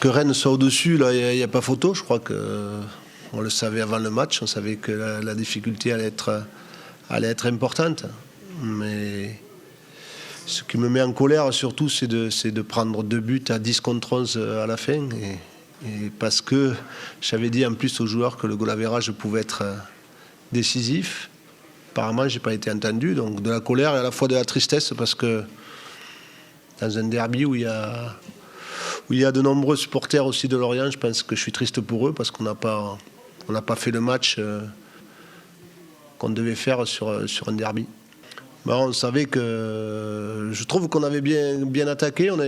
Que Rennes soit au-dessus, là, il n'y a pas photo. Je crois qu'on le savait avant le match. On savait que la difficulté allait être importante. Mais ce qui me met en colère surtout, c'est de prendre 2 buts à 10 contre 11 à la fin. Et parce que j'avais dit en plus aux joueurs que le goal average pouvait être décisif. Apparemment, je n'ai pas été entendu. Donc de la colère et à la fois de la tristesse parce que dans un derby où il y a de nombreux supporters aussi de Lorient, je pense que je suis triste pour eux parce qu'on n'a pas fait le match qu'on devait faire sur un derby. On savait que je trouve qu'on avait bien attaqué, on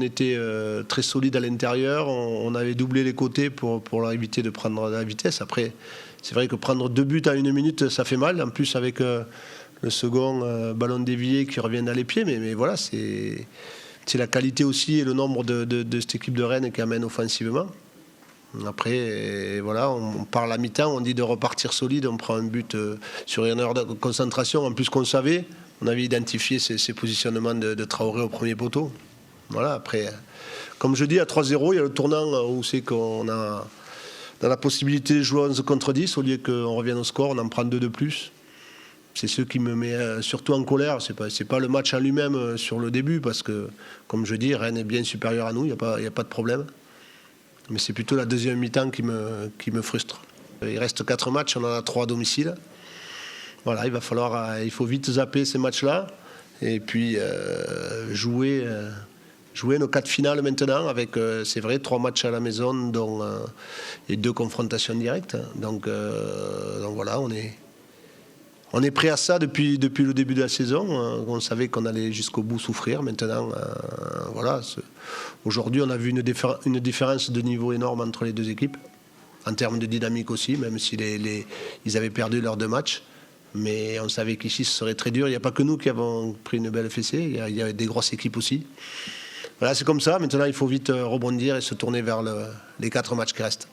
était très solide à l'intérieur, on avait doublé les côtés pour leur éviter de prendre la vitesse. Après, c'est vrai que prendre 2 buts à 1 minute, ça fait mal. En plus avec le second ballon dévié qui revient dans les pieds, mais voilà, c'est la qualité aussi et le nombre de cette équipe de Rennes qui amène offensivement. Après, voilà, on part la mi-temps, on dit de repartir solide, on prend un but sur une heure de concentration. En plus qu'on savait, on avait identifié ces positionnements de Traoré au premier poteau. Voilà, après, comme je dis, à 3-0, il y a le tournant où c'est qu'on a dans la possibilité de jouer 11 contre 10, au lieu qu'on revienne au score, on en prend 2 de plus. C'est ce qui me met surtout en colère. C'est pas le match en lui-même sur le début, parce que, comme je dis, Rennes est bien supérieur à nous, il n'y a pas de problème. Mais c'est plutôt la deuxième mi-temps qui me frustre. Il reste 4 matchs, on en a 3 à domicile. Voilà, il faut vite zapper ces matchs-là et puis jouer nos 4 finales maintenant avec, c'est vrai, 3 matchs à la maison dont, et 2 confrontations directes. Donc voilà, on est prêt à ça depuis le début de la saison. On savait qu'on allait jusqu'au bout souffrir. Maintenant, voilà. Aujourd'hui, on a vu une différence de niveau énorme entre les 2 équipes, en termes de dynamique aussi, même si ils avaient perdu leurs 2 matchs. Mais on savait qu'ici, ce serait très dur. Il n'y a pas que nous qui avons pris une belle fessée. Il y a des grosses équipes aussi. Voilà, c'est comme ça. Maintenant, il faut vite rebondir et se tourner vers les 4 matchs qui restent.